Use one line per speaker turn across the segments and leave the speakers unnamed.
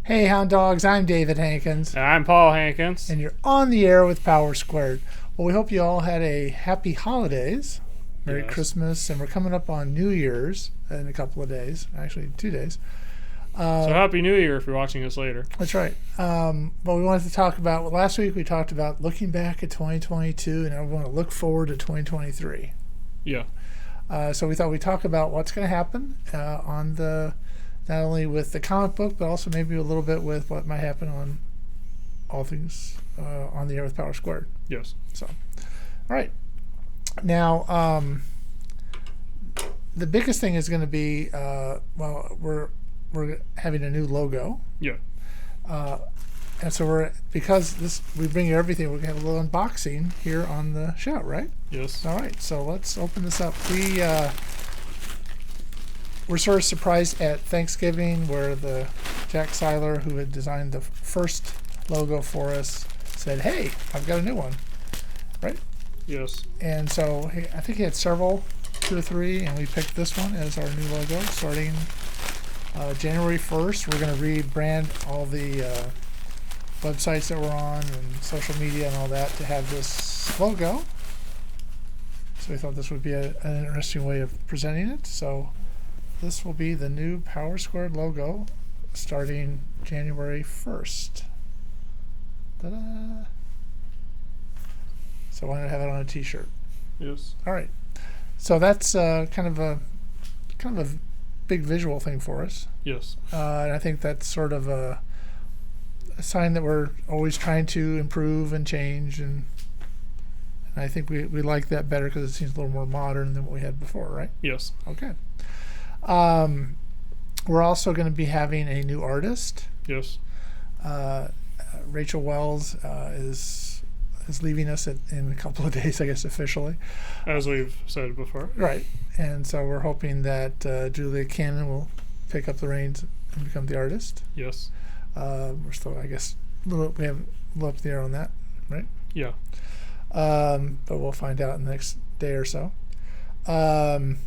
Hey, Hound Dogs, I'm David Hankins,
And I'm Paul Hankins.
and you're on the air with Power Squared. Well, we hope you all had a happy holidays, Merry
Yes.
Christmas, and we're coming up on New Year's in a couple of days, actually 2 days.
So Happy New Year if you're watching this later.
That's right. But we wanted to talk about, well, last week we talked about looking back at 2022, and now we want to look forward to 2023.
Yeah.
So we thought we'd talk about what's going to happen on the, not only with the comic book, but also maybe a little bit with what might happen on all things on the air with Power Squared.
Yes.
So, all right. Now, the biggest thing is going to be, we're having a new logo.
Yeah.
And so we bring you everything, we're going to have a little unboxing here on the show, right?
Yes.
All right, so let's open this up. We're sort of surprised at Thanksgiving where the Jack Seiler, who had designed the first logo for us, said, hey, I've got a new one, right?
Yes.
And so I think he had several, 2 or 3, and we picked this one as our new logo starting January 1st. We're going to rebrand all the websites that we're on and social media and all that to have this logo. So we thought this would be an interesting way of presenting it. So this will be the new Power Squared logo starting January 1st. Ta-da! So why not have it on a t-shirt?
Yes.
All right. So that's kind of a big visual thing for us.
Yes.
And I think that's sort of a sign that we're always trying to improve and change, and I think we like that better because it seems a little more modern than what we had before, right?
Yes.
Okay. We're also going to be having a new artist.
Yes.
Rachel Wells is leaving us in a couple of days, I guess, officially.
As we've said before.
Right. And so we're hoping that Julia Cannon will pick up the reins and become the artist.
Yes.
We're still, I guess, we have a little up in the air on that, right?
Yeah.
But we'll find out in the next day or so. And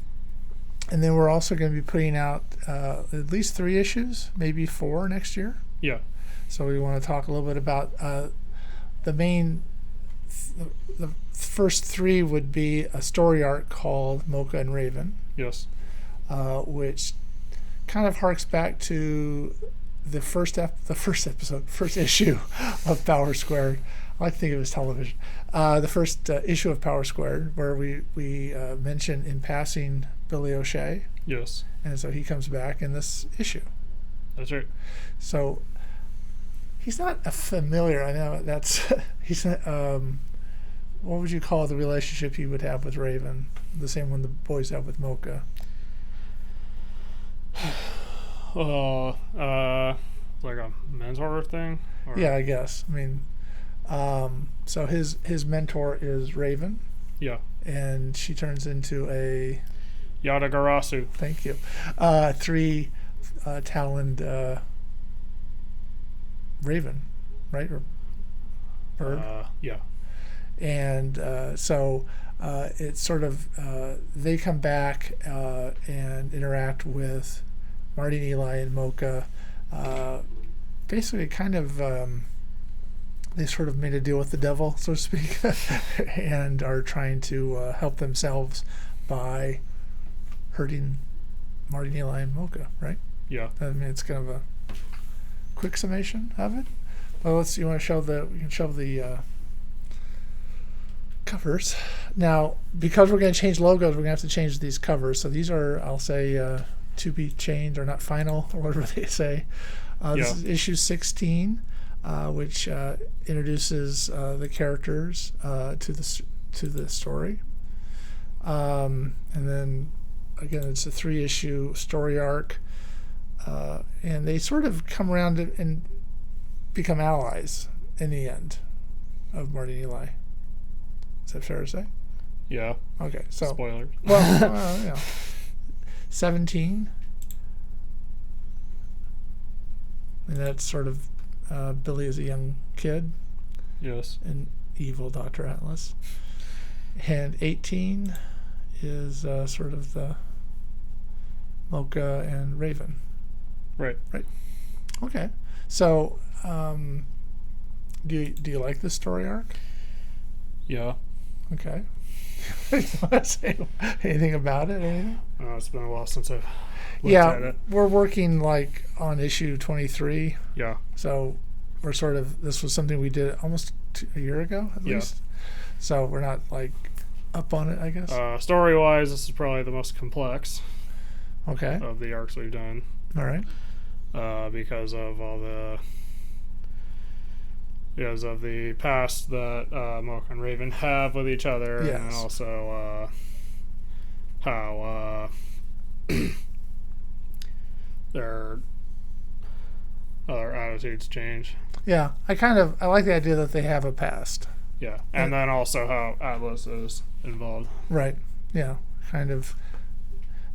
then we're also going to be putting out at least 3 issues, maybe 4 next year.
Yeah.
So we want to talk a little bit about the first 3 would be a story arc called Mocha and Raven,
Yes.
which kind of harks back to the first issue of Power Squared. I like to think of it as television. The first issue of Power Squared, where we mention in passing Billy O'Shea,
Yes.
and so he comes back in this issue.
That's right.
So he's not a familiar. I know that's he's not. What would you call the relationship he would have with Raven? The same one the boys have with Mocha.
Like a mentor thing? Or?
Yeah, I guess. I mean, so his mentor is Raven.
Yeah.
And she turns into a
Yadagarasu.
thank you 3 taloned raven, right, or bird.
Yeah.
And so it's sort of they come back and interact with Marty and Eli and Mocha. Basically, kind of they sort of made a deal with the devil, so to speak, and are trying to help themselves by hurting Marty and Eli and Mocha, right?
Yeah.
I mean, it's kind of a quick summation of it. Well, you want to show we can show the covers. Now, because we're going to change logos, we're going to have to change these covers. So these are, I'll say, to be changed or not final, or whatever they say. This is issue 16, which introduces the characters to the story. And then, again, it's a 3-issue story arc. And they sort of come around and become allies in the end of Marty and Eli. Is that fair to say?
Yeah.
Okay, so
Spoilers.
well, 17, and that's sort of Billy as a young kid,
Yes.
and evil Dr. Atlas, and 18 is sort of the Mocha and Raven.
Right.
Okay. So, do you like this story arc?
Yeah.
Okay. Do you want to say anything about it? Or anything?
It's been a while since I've looked
Yeah,
at it.
we're working like on issue 23.
Yeah.
So we're sort of, this was something we did almost a year ago at
Yeah.
least. So we're not like up on it, I guess.
Story-wise, this is probably the most complex
Okay.
of the arcs we've done.
All right.
Because of all the past that Mocha and Raven have with each other,
Yes.
and also how their attitudes change.
Yeah, I like the idea that they have a past.
Yeah, and then also how Atlas is involved.
Right. Yeah. Kind of.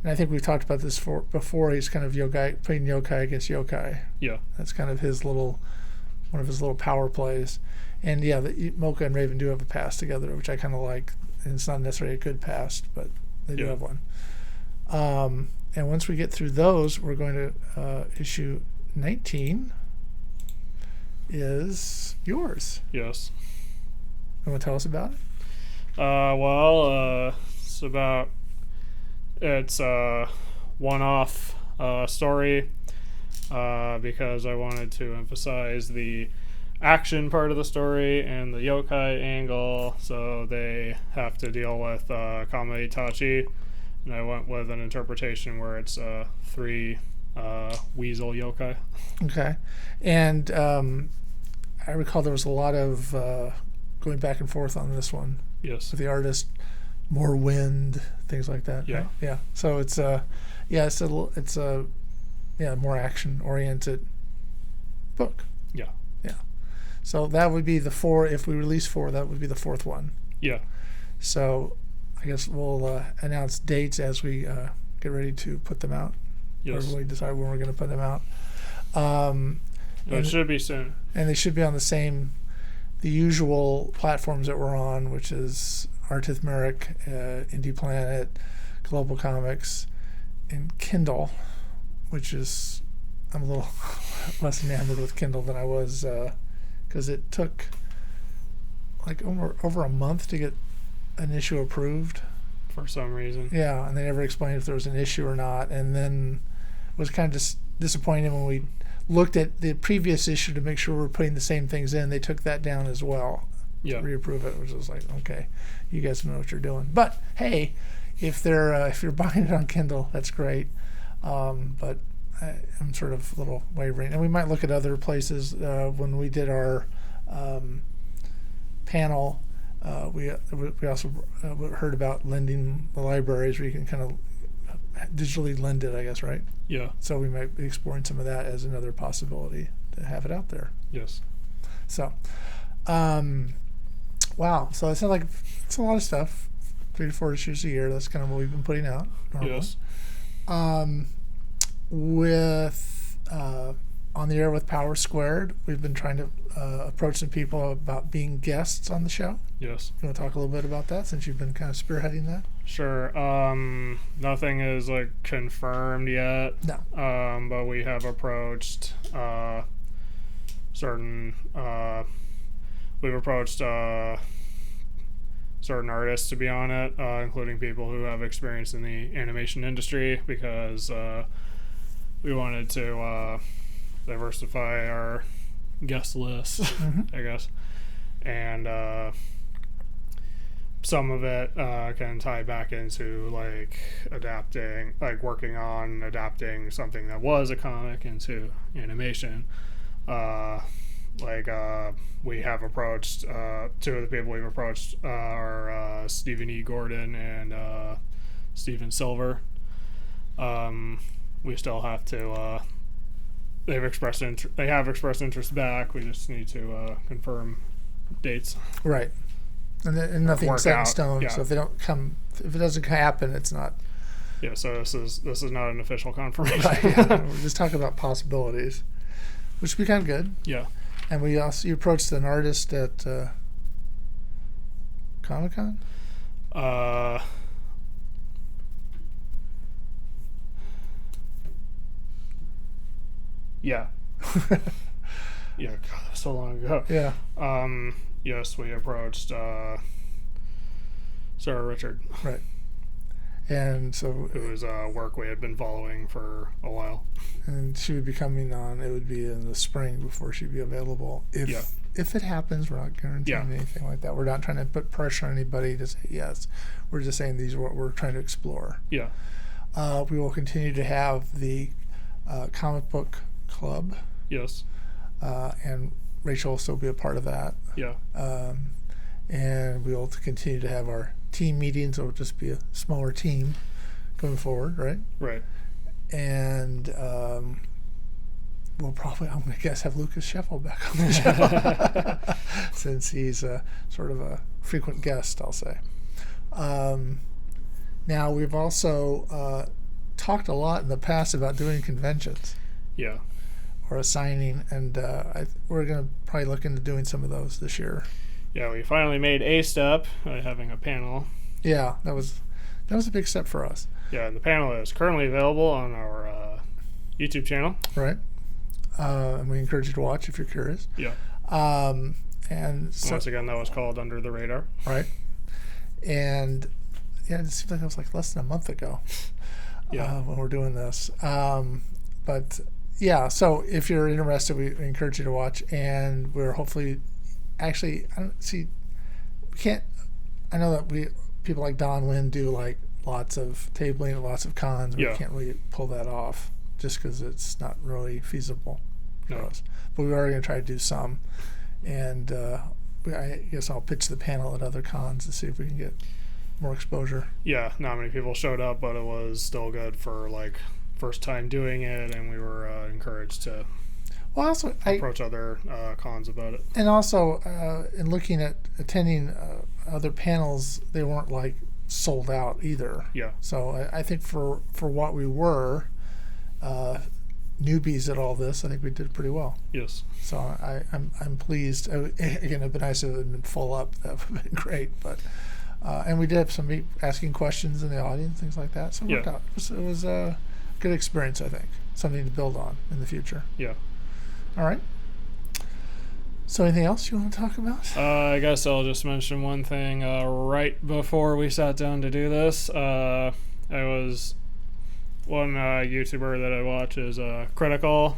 And I think we've talked about this before. He's kind of playing yokai against yokai.
Yeah.
That's kind of one of his little power plays. And yeah, Mocha and Raven do have a past together, which I kind of like. And it's not necessarily a good past, but they do have one. And once we get through those, we're going to issue 19 is yours.
Yes.
You want to tell us about it?
It's a one-off story because I wanted to emphasize the action part of the story and the yokai angle, so they have to deal with Kama Itachi, and I went with an interpretation where it's 3 weasel yokai.
Okay. And I recall there was a lot of going back and forth on this one.
Yes.
With the artist, more wind, things like that.
Yeah.
Right? Yeah. So it's a more action oriented book.
Yeah.
Yeah. So that would be the 4. If we release 4, that would be the 4th one.
Yeah.
So I guess we'll announce dates as we get ready to put them out.
Yes.
Or we decide when we're going to put them out.
It should be soon.
And they should be on the usual platforms that we're on, which is Artith Merrick, Indie Planet, Global Comics, and Kindle, which is, I'm a little less enamored with Kindle than I was, because it took like over a month to get an issue approved.
For some reason.
Yeah, and they never explained if there was an issue or not. And then it was kind of disappointing when we looked at the previous issue to make sure we're putting the same things in. They took that down as well.
Yeah.
To reapprove it, which was like, okay, you guys know what you're doing. But hey, if you're buying it on Kindle, that's great. But I'm sort of a little wavering, and we might look at other places. When we did our panel, we also heard about lending the libraries, where you can kind of digitally lend it, I guess, right?
Yeah.
So we might be exploring some of that as another possibility to have it out there.
Yes.
So, wow. So it's not like it's a lot of stuff. 3 to 4 issues a year. That's kind of what we've been putting out normally.
Yes.
With On the Air with Power Squared, we've been trying to approach some people about being guests on the show.
Yes.
You want to talk a little bit about that, since you've been kind of spearheading that?
Sure. Nothing is like confirmed yet.
No.
But we have approached certain artists to be on it, including people who have experience in the animation industry, because we wanted to diversify our guest list, I guess. And some of it can tie back into like working on adapting something that was a comic into animation. We have approached 2 of the people we've approached are Stephen E. Gordon and Stephen Silver. We still have to they have expressed interest back. We just need to confirm dates.
Right. And nothing's set in stone.
Yeah.
So if it doesn't happen, it's not.
Yeah. So this is not an official confirmation.
Right, yeah. We're just talking about possibilities, which would be kind of good.
Yeah.
And you approached an artist at Comic-Con?
Yeah. Yeah, God, that was so long ago.
Yeah.
Yes, we approached Sarah Richard.
Right. And so
it was work we had been following for a while.
And she would be coming on. It would be in the spring before she'd be available. If it happens, we're not guaranteeing anything like that. We're not trying to put pressure on anybody to say yes. We're just saying these are what we're trying to explore.
Yeah.
We will continue to have the comic book club.
Yes.
And Rachel will still be a part of that.
Yeah.
And we'll continue to have our team meetings. It'll just be a smaller team going forward, right?
Right.
And we'll probably, I'm going to guess, have Lucas Sheffel back on the show since he's sort of a frequent guest, I'll say. Now, we've also talked a lot in the past about doing conventions.
Yeah.
Or assigning, and we're going to probably look into doing some of those this year.
Yeah, we finally made a step by having a panel.
Yeah, that was a big step for us.
Yeah, and the panel is currently available on our YouTube channel.
Right. And we encourage you to watch if you're curious.
Yeah.
And so,
once again, that was called Under the Radar.
Right. And yeah, it seems like it was like less than a month ago.
Yeah.
When we're doing this. But yeah, so if you're interested, we encourage you to watch, and we're hopefully actually I know that people like Don Wynn do like lots of tabling at lots of cons. We can't really pull that off just because it's not really feasible for us. But we are going to try to do some, and I guess I'll pitch the panel at other cons to see if we can get more exposure.
Yeah, not many people showed up, but it was still good for like first time doing it, and we were encouraged to approach other cons about it.
And also, in looking at attending other panels, they weren't like sold out either.
Yeah.
So I think for what we were, newbies at all this, I think we did pretty well.
Yes.
So I'm pleased. Again, it'd been nice if it had been full up. That would have been great. But and we did have somebody asking questions in the audience, things like that. So it worked out. It was a good experience, I think. Something to build on in the future.
Yeah.
All right. So anything else you want to talk about?
I guess I'll just mention one thing. Right before we sat down to do this, I was one YouTuber that I watch is Critical.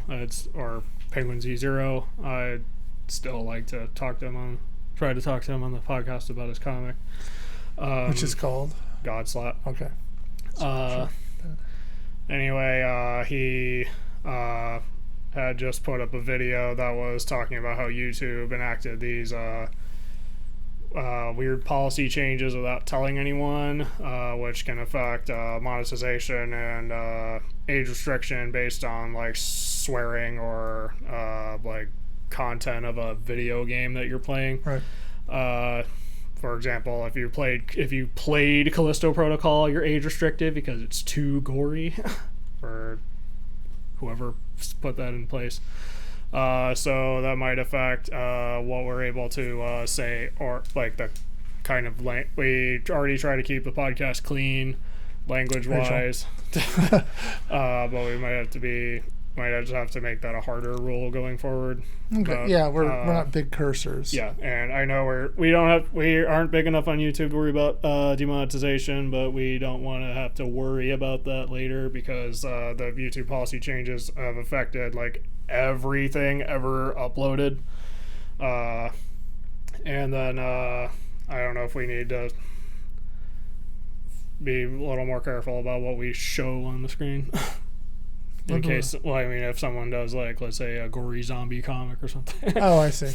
Or Penguin Z0. I still like to try to talk to him on the podcast about his comic,
which is called
Godslap.
Okay.
Sure. Anyway, he had just put up a video that was talking about how YouTube enacted these weird policy changes without telling anyone, which can affect monetization and age restriction based on like swearing or like content of a video game that you're playing.
Right.
For example, if you played Callisto Protocol, you're age restricted because it's too gory for whoever put that in place. So that might affect what we're able to say, or like the kind of we already try to keep the podcast clean language wise, but we might just have to make that a harder rule going forward.
Okay. Yeah, we're not big cursors.
Yeah, and I know we aren't big enough on YouTube to worry about demonetization, but we don't want to have to worry about that later because the YouTube policy changes have affected like everything ever uploaded. And then I don't know if we need to be a little more careful about what we show on the screen. In case, if someone does, like, let's say a gory zombie comic or something.
Oh, I see.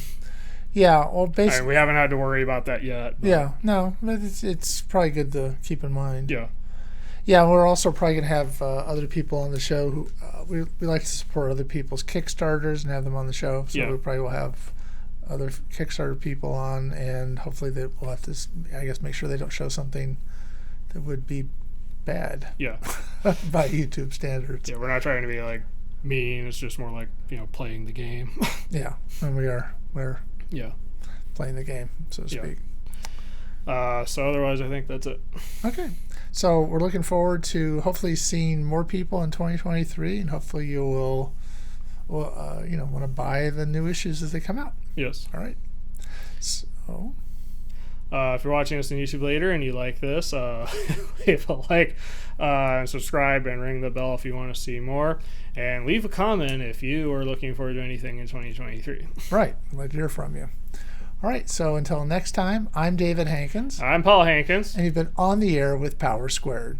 Yeah, well, basically...
we haven't had to worry about that yet. But.
Yeah, no, but it's probably good to keep in mind.
Yeah.
Yeah, we're also probably going to have other people on the show who... we like to support other people's Kickstarters and have them on the show, so we probably will have other Kickstarter people on, and hopefully we'll have to, I guess, make sure they don't show something that would be bad.
Yeah.
By YouTube standards.
Yeah, we're not trying to be like mean. It's just more like playing the game.
Yeah, and we're playing the game, so to speak.
So otherwise, I think that's it.
Okay, so we're looking forward to hopefully seeing more people in 2023, and hopefully you will want to buy the new issues as they come out.
Yes.
All right. So.
If you're watching this on YouTube later and you like this, leave a like, and subscribe, and ring the bell if you want to see more. And leave a comment if you are looking forward to anything in 2023.
Right. I'd like to hear from you. All right. So until next time, I'm David Hankins.
I'm Paul Hankins.
And you've been on the air with Power Squared.